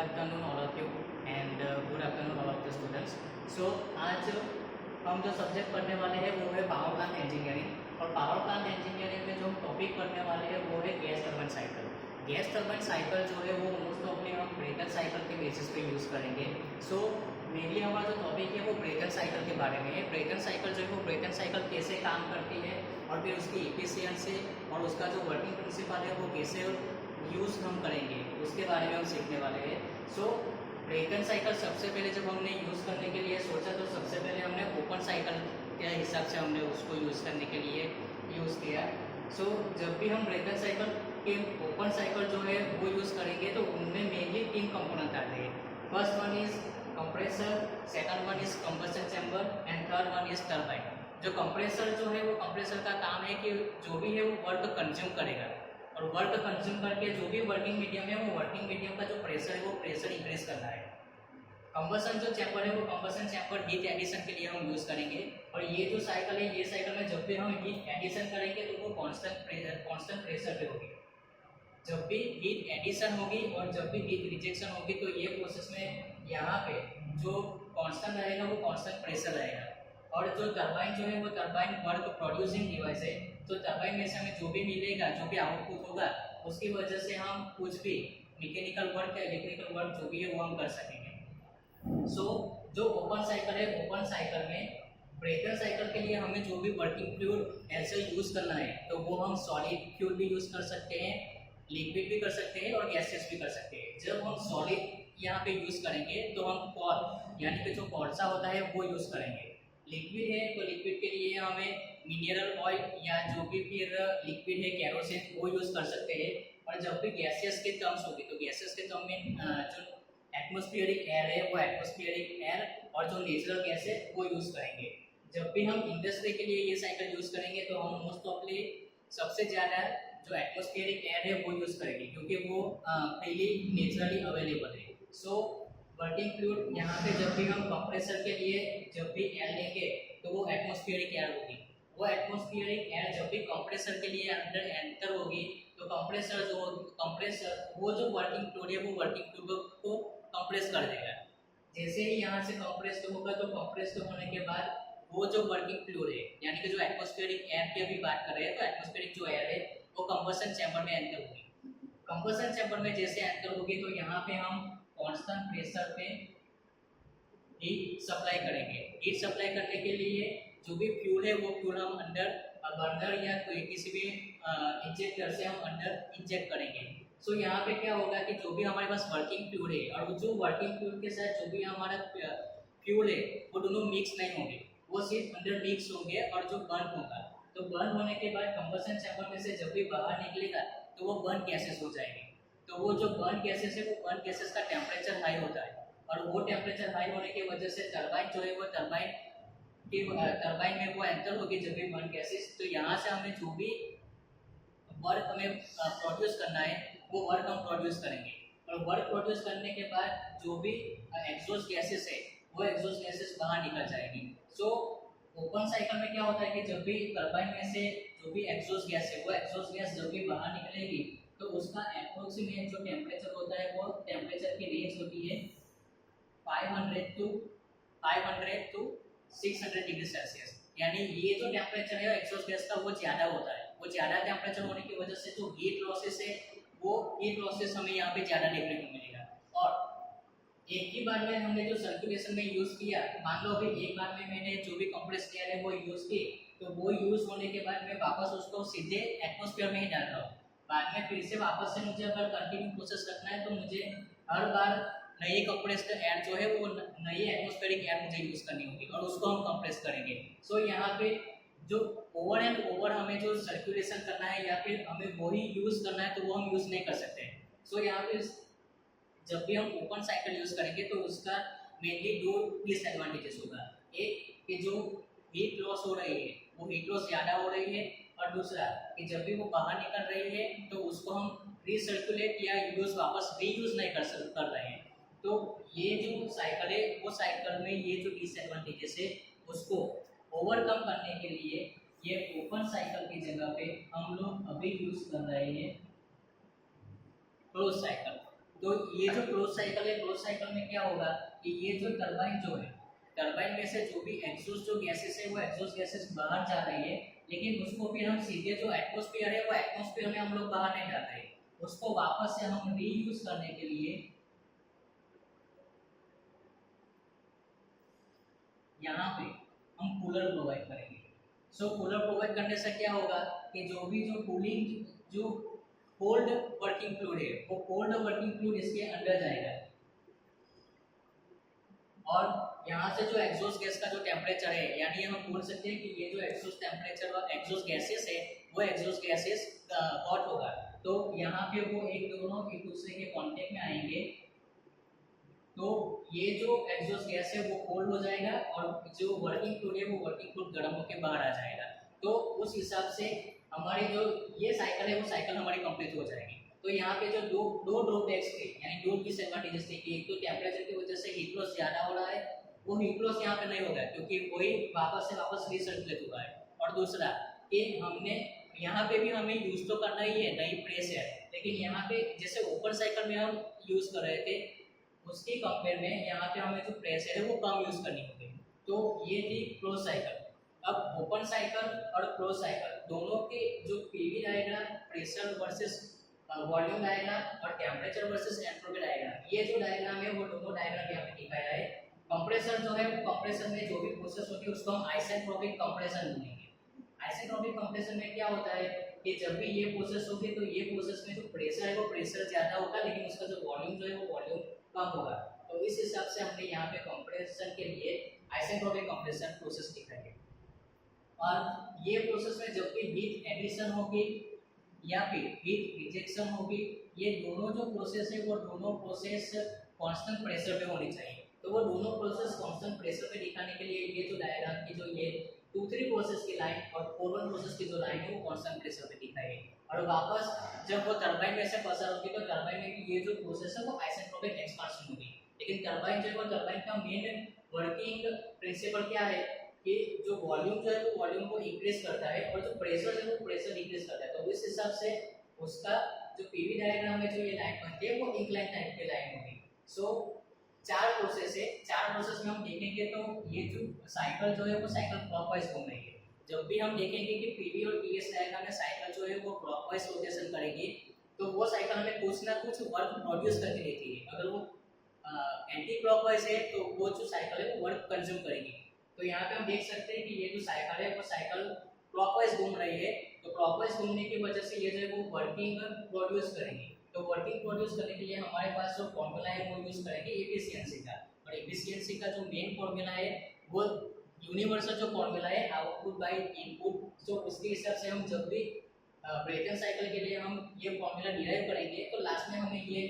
afternoon all of you and good afternoon all of the students. So आज हम जो subject पढ़ने वाले हैं वो है पावर प्लांट इंजीनियरिंग और पावर प्लांट इंजीनियरिंग में जो हम टॉपिक पढ़ने वाले हैं वो है gas turbine cycle. Gas turbine cycle जो है वो मोस्ट ऑफली हम ब्रेकर साइकिल के बेसिस पे यूज़ करेंगे। सो मेनली हमारा जो टॉपिक है वो ब्रेकर साइकिल के बारे में है। ब्रेकर साइकिल जो है वो ब्रेकर साइकिल कैसे काम करती है और फिर उसकी एफिशिएंसी और उसका जो वर्किंग प्रिंसिपल है वो कैसे यूज़ हम करेंगे उसके बारे में हम सीखने वाले हैं। सो ब्रेकर साइकिल सबसे पहले जब हमने यूज़ करने के लिए सोचा तो सबसे पहले हमने ओपन साइकिल के हिसाब से हमने उसको यूज़ करने के लिए यूज़ किया। सो जब भी हम ब्रेकर साइकिल के ओपन साइकिल जो है वो यूज़ करेंगे तो उनमें मेनली 3 कंपोनेंट आते हैं। First one is compressor, second one is combustion chamber and third one is turbine. जो कंप्रेसर जो है वो कंप्रेसर का काम है कि जो भी है वो वर्क कंज्यूम करेगा और वर्क कंज्यूम करके जो भी वर्किंग मीडियम है वो वर्किंग मीडियम का जो प्रेशर है वो प्रेशर इंक्रीज करना है। कंबशन जो चैम्बर है वो कंबशन चैम्बर हीट एडिशन के लिए हम यूज़ करेंगे और ये जो साइकिल है ये साइकिल में जब भी हम हीट एडिशन करेंगे तो वो कांस्टेंट प्रेशर पे होगी। जब भी हीट एडिशन होगी और जब भी हीट रिजेक्शन होगी तो ये प्रोसेस में यहाँ पे जो कांस्टेंट रहेगा वो कांस्टेंट प्रेशर रहेगा। और जो टरबाइन जो है वो टरबाइन वर्क प्रोड्यूसिंग डिवाइस है। तो टरबाइन में से हमें जो भी मिलेगा जो भी आउटपुट होगा उसकी वजह से हम कुछ भी मैकेनिकल वर्क या इलेक्ट्रिकल वर्क जो भी है वो हम कर सकेंगे। सो जो ओपन साइकिल है ओपन साइकिल में ब्रेकर साइकिल के लिए हमें जो भी वर्किंग फ्लूइड ऐसे यूज़ करना है तो वो हम सॉलिड फ्लूइड भी यूज़ कर सकते हैं, लिक्विड भी कर सकते हैं और गैसेस भी कर सकते हैं। जब हम सॉलिड यहाँ पे यूज़ करेंगे तो हम कॉल यानी कि जो कोळसा होता है वो यूज़ करेंगे। लिक्विड है तो लिक्विड के लिए हमें मिनरल ऑयल या जो भी फिर लिक्विड है केरोसिन वो यूज़ कर सकते हैं। और जब भी गैसेस के टर्म्स होगी तो गैसेस के टर्म में जो एटमॉस्फेरिक एयर है वो एटमॉस्फेरिक एयर और जो नेचुरल गैस है वो यूज़ करेंगे। जब भी हम इंडस्ट्री के लिए ये साइकिल यूज़ करेंगे तो हम मोस्ट ऑफली सबसे ज़्यादा जो एटमॉस्फेरिक एयर है वो यूज़ करेंगे क्योंकि वो फ्रीली नेचुरली अवेलेबल है। सो वर्किंग फ्लूइड यहाँ पे जब भी हम कंप्रेसर के लिए जब भी एयर लेंगे तो वो एटमॉस्फेरिक एयर होगी। वो एटमॉस्फेरिक एयर जब भी कंप्रेसर के लिए अंदर एंटर होगी तो कंप्रेसर वो जो वर्किंग फ्लूइड है वो वर्किंग फ्लूइड को कंप्रेस कर देगा। जैसे ही यहाँ से कंप्रेस्ड होगा तो कंप्रेस्ड होने के बाद वो जो वर्किंग फ्लूइड है यानी कि जो एटमॉस्फेरिक एयर की अभी बात कर रहे हैं तो एटमॉस्फेरिक जो एयर है वो कंबशन चैम्बर में एंटर होगी। कंबशन चैम्बर में जैसे एंटर होगी तो यहाँ पे हम कांस्टेंट प्रेशर पे हीट सप्लाई करेंगे। हीट सप्लाई करने के लिए जो भी फ्यूल है वो फ्यूल हम अंदर बर्नर या कोई किसी भी इंजेक्टर से हम अंदर इंजेक्ट करेंगे। सो यहाँ पे क्या होगा कि जो भी हमारे पास वर्किंग फ्यूल है और जो वर्किंग फ्यूल के साथ जो भी हमारा फ्यूल है वो दोनों मिक्स नहीं होंगे, वो सिर्फ अंदर मिक्स होंगे और जो बर्न होगा तो बर्न होने के बाद कंबशन चैम्बर में से जब भी बाहर निकलेगा तो वो बर्न गैसेस हो जाएंगे। तो वो जो बर्न गैसेस है वो बर्न गैसेस का टेम्परेचर हाई होता है और वो टेम्परेचर हाई होने की वजह से टरबाइन जो है वो टरबाइन में वो एंटर होगी जब भी बर्न गैसेस। तो यहाँ से हमें जो भी वर्क हमें प्रोड्यूस करना है वो वर्क हम प्रोड्यूस करेंगे और वर्क प्रोड्यूस करने के बाद जो भी एग्जॉस्ट गैसेस है वो एग्जॉस्ट गैसेस बाहर निकल जाएगी। सो ओपन साइकिल में क्या होता है कि जब भी टरबाइन में से जो भी एग्जॉस्ट गैस है वो एग्जॉस्ट गैस जब भी बाहर निकलेगी तो उसका एप्रोक्सीमेट जो टेम्परेचर होता है वो टेम्परेचर की रेंज होती है 500 to 600 डिग्री सेल्सियस। यानी ये जो टेम्परेचर है एग्जॉस्ट गैस का वो ज़्यादा होता है। वो ज़्यादा टेम्परेचर होने की वजह से जो हीट लॉसेस है वो हीट लॉसेस हमें यहाँ पे ज़्यादा देखने को मिलेगा। और एक ही बार में हमने जो सर्कुलेशन में यूज़ किया, मान लो अभी एक बार में मैंने जो भी कंप्रेस्ड एयर है वो यूज़ की तो वो यूज़ होने के बाद मैं वापस उसको सीधे एटमॉस्फेयर में ही डाल रहा हूँ। बाद में फिर से वापस से मुझे अगर कंटिन्यू प्रोसेस करना है तो मुझे हर बार नई कंप्रेस्ड एयर जो है वो नई एटमॉस्फेरिक एयर मुझे यूज़ करनी होगी और उसको हम कंप्रेस करेंगे। सो यहाँ पे जो ओवर एंड ओवर हमें जो सर्कुलेशन करना है या फिर हमें वही यूज़ करना है तो वो हम यूज़ नहीं कर सकते। सो यहाँ पे जब भी हम ओपन साइकिल यूज़ करेंगे तो उसका मेनली 2 डिसएडवांटेजेस होगा। एक कि जो हीट लॉस हो रही है वो हीट लॉस ज़्यादा हो रही है और दूसरा कि जब भी वो बाहर निकल रही है तो उसको हम रीसर्कुलेट या वापस रीयूज़ नहीं कर रहे हैं। तो ये जो साइकिल है वो साइकिल में ये जो डिसएडवांटेजेस है उसको ओवरकम करने के लिए ये ओपन साइकिल की जगह पे हम लोग अभी यूज़ कर रहे हैं क्लोज साइकिल। तो ये जो क्लोज साइकिल है, क्लोज साइकिल में क्या होगा कि ये जो टरबाइन जो है, टरबाइन में से जो भी एग्जॉस्ट जो गैसेस है वो एग्जॉस्ट गैसेस बाहर जा रही है, लेकिन उसको फिर हम सीधे जो एटमॉस्फेयर है वो एटमॉस्फेयर में हम लोग बाहर नहीं डाल रहे, उसको वापस से हम रीयूज करने के लिए यहाँ पे हम कूलर प्रोवाइड करेंगे। सो कूलर प्रोवाइड करने से क्या होगा कि जो भी जो कूलिंग जो कोल्ड वर्किंग फ्लूइड है वो कोल्ड वर्किंग फ्लूइड इसके अंदर जाएगा, और यहाँ से जो एग्जॉस्ट गैस का जो टेम्परेचर है, यानी हम बोल सकते हैं कि ये जो एग्जॉस्ट टेम्परेचर और एग्जॉस्ट गैसेस है वो एग्जॉस्ट गैसेस हॉट होगा, तो यहाँ पे वो दोनों एक दूसरे के कांटेक्ट में आएंगे, तो ये जो एग्जॉस्ट गैस है वो कोल्ड हो जाएगा और जो वर्किंग फ्लूइड है वो वर्किंग फ्लूइड गर्म होकर बाहर आ जाएगा। तो उस हिसाब से हमारी जो ये साइकिल है वो साइकिल हमारी कंप्लीट हो जाएगी। तो यहाँ पे जो दो ड्रॉबैक्स थे, यानी दो डिसएडवांटेजेस थे कि एक तो टेम्परेचर की वजह से हीट लॉस ज़्यादा हो रहा है, वो हीट लॉस यहाँ पे नहीं होगा क्योंकि वही वापस से वापस रिसर्कुलेट हुआ है, और दूसरा कि हमने यहाँ पे भी हमें यूज़ तो करना ही है नई प्रेस है, लेकिन यहाँ पे जैसे ओपन साइकिल में हम यूज़ कर रहे थे उसके कंपेयर में यहाँ पे हमें जो प्रेशर है वो कम यूज करनी होगी। तो ये थी क्लोज साइकिल। अब ओपन साइकिल और क्लोज साइकिल दोनों के जो PV diagram, pressure versus volume diagram और टेम्परेचर वर्सेस एंट्रोपी डायग्राम, ये जो डायग्राम है वो दोनों डायग्राम यहाँ पे दिखाया है। कंप्रेसर जो है वो कंप्रेसर में जो भी प्रोसेस होती है उसको हम आइसेंट्रोपिक कंप्रेशन बोलेंगे। आइसेंट्रोपिक कंप्रेशन में क्या होता है कि जब भी ये प्रोसेस होगी तो ये प्रोसेस में जो प्रेशर है वो प्रेशर ज्यादा होगा, लेकिन उसका जो वॉल्यूम जो है वो वॉल्यूम कम होगा। तो इस हिसाब से हमने यहाँ पे कंप्रेशन के लिए आइसेंट्रोपिक कंप्रेशन प्रोसेस लिखा है। और ये प्रोसेस में जब भी हीट एडिशन होगी या फिर हीट रिजेक्शन होगी, ये दोनों जो प्रोसेस है वो दोनों प्रोसेस कांस्टेंट प्रेशर पे होनी चाहिए। तो वो दोनों प्रोसेस कांस्टेंट प्रेशर पे दिखाने के लिए ये जो डायग्राम की जो ये 2-3 प्रोसेस की लाइन और 4-1 प्रोसेस की जो लाइन है वो कांस्टेंट प्रेशर पे दिखाई है, और वापस जब वो टरबाइन में से पसार होगी तो टरबाइन में भी ये जो प्रोसेस है वो आइसेंट्रोपिक एक्सपांशन होगी। लेकिन टरबाइन जो है वो टरबाइन का मेन वर्किंग प्रिंसिपल क्या है कि जो वॉल्यूम जो है वो वॉल्यूम को इंक्रीज करता है और जो प्रेशर है वो प्रेशर इंक्रीज करता है। तो इस हिसाब से उसका जो पीवी डायग्राम में जो ये लाइन बनती है वो इंक्लाइन टाइप की लाइन होगी। सो 4 प्रोसेस है, 4 प्रोसेस में हम देखेंगे तो ये जो साइकिल जो है वो साइकिल क्लॉकवाइज घूम रही है। जब भी हम देखेंगे कि पीवी और टीएस डायग्राम में साइकिल जो है वो क्लॉकवाइज रोटेशन करेगी तो वो साइकिल हमें कुछ ना कुछ वर्क प्रोड्यूस करके देती है। अगर वो एंटी क्लॉकवाइज है तो वो जो साइकिल है वो वर्क कंज्यूम करेगी। तो यहाँ पे हम देख सकते हैं कि ये जो साइकिल है वो साइकिल क्लॉकवाइज घूम रही है, तो क्लॉकवाइज घूमने की वजह से ये जो है वो वर्किंग प्रोड्यूस करेगी। तो वर्किंग प्रोड्यूस करने के लिए हमारे पास जो फॉर्मूला है वो यूज करेंगे एफिशिएंसी का, और एफिशिएंसी का जो मेन फॉर्मूला है वो यूनिवर्सल जो फॉर्मूला है आउटपुट बाय इनपुट। तो उसके हिसाब से हम जब भी ब्रेटन साइकिल के लिए हम ये फॉर्मूला डिराइव करेंगे तो लास्ट में हमें ये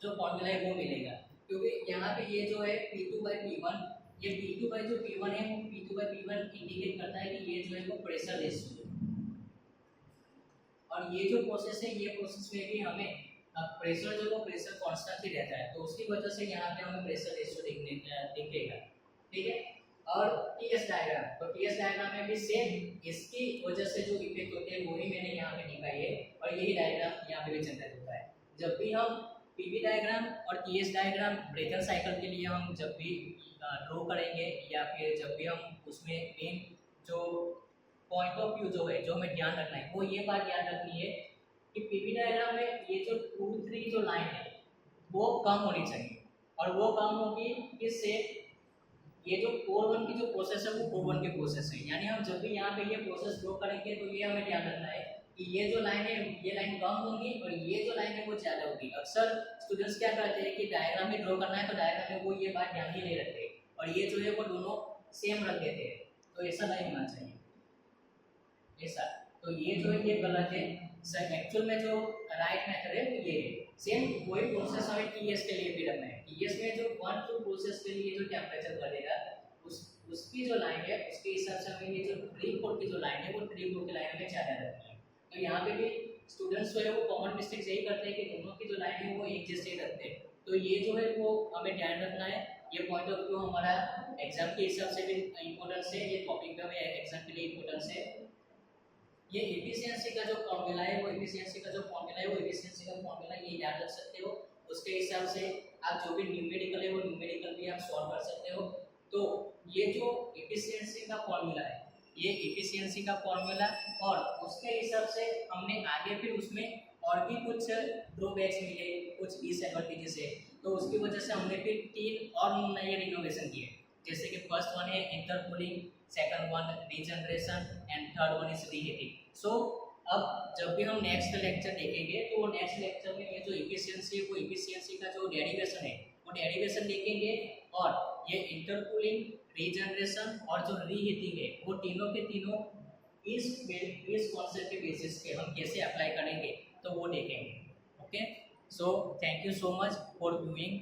जो फॉर्मूला है वो मिलेगा, क्योंकि यहाँ पे ये जो है P2/P1, ये P2 जो P1 है वो P2/P1 इंडिकेट करता है कि ये जो है वो प्रेशर रेशियो है। और ये जो प्रोसेस है ये प्रोसेस में भी हमें प्रेशर जो वो प्रेशर कांस्टेंट ही रहता है, तो उसकी वजह से यहाँ पे हमें प्रेशर रेशियो दिखेगा। ठीक है, और टीएस डायग्राम, तो टीएस डायग्राम में भी सेम इसकी वजह से जो इफेक्ट होते हैं वही मैंने यहाँ पे दिखाई है, और यही डायग्राम यहाँ पे भी जनरेट होता है। जब भी हम पीवी डायग्राम और टीएस डायग्राम ब्रेटन साइकिल के लिए हम जब भी ड्रॉ करेंगे या फिर जब भी हम उसमें मेन जो पॉइंट ऑफ व्यू जो है जो हमें ध्यान रखना है वो ये बात याद रखनी है कि पीवी डायग्राम में ये जो 2-3 जो लाइन है वो कम होनी चाहिए, और वो कम होगी किससे, ये जो 4-1 की जो प्रोसेस है वो 4-1 की प्रोसेस है, यानी हम जब भी यहाँ पे ये प्रोसेस ड्रॉ करेंगे तो ये हमें ध्यान रखना है कि ये जो लाइन है ये लाइन कम होगी और ये जो लाइन है वो ज़्यादा होगी। अक्सर स्टूडेंट्स क्या करते हैं कि डायग्राम में ड्रॉ करना है तो डायग्राम में वो ये बात ध्यान ही नहीं रखते और ये जो है वो दोनों सेम रख देते हैं, तो ऐसा नहीं होना चाहिए ऐसा। तो ये जो है ये गलत है। सर एक्चुअल में जो राइट मेथड है वो ये है। सेम वही प्रोसेस हमें टीएस के लिए भी रखना है। टीएस में जो 1-2 प्रोसेस के लिए जो टेम्परेचर बढ़ेगा उसकी जो लाइन है उसके हिसाब से हमें ये जो 3-4 की जो लाइन है वो 3-4 की लाइन में ज़्यादा रखना है। तो यहाँ पे भी स्टूडेंट्स जो है वो कॉमन मिस्टेक्स यही करते हैं कि दोनों की जो लाइन है वो एक जैसे ही रखते हैं। तो ये जो है वो हमें ध्यान रखना है। ये पॉइंट ऑफ व्यू हमारा एग्जाम के हिसाब से भी इम्पोर्टेंस है, ये टॉपिक का भी एग्जाम के लिए इम्पोर्टेंस है। ये एफिशिएंसी का जो फॉर्मूला है वो एफिशिएंसी का फॉर्मूला ये याद रख सकते हो। उसके हिसाब से आप जो भी न्यूमेरिकल है वो न्यूमेरिकल भी आप सॉल्व कर सकते हो। तो ये जो एफिशिएंसी का फॉर्मूला है, ये एफिशिएंसी का फॉर्मूला, और उसके हिसाब से हमने आगे फिर उसमें और भी कुछ ड्रॉबैक्स मिले, कुछ डिसएडवांटेजेस है, तो उसकी वजह से हमने फिर 3 और नए रिनोवेशन किए। जैसे कि फर्स्ट वन है intercooling, second one regeneration and third one is reheating. So अब जब भी हम नेक्स्ट लेक्चर देखेंगे तो वो नेक्स्ट लेक्चर में ये जो इफिशियंसी है वो इफिशियंसी का जो डेरिवेशन है वो डेरिवेशन देखेंगे, और ये इंटरकूलिंग, रीजनरेशन और जो रीहीटिंग है वो तीनों के तीनों इस कॉन्सेप्ट के बेसिस पे हम कैसे अप्लाई करेंगे तो वो देखेंगे। Okay, so thank you so much for viewing.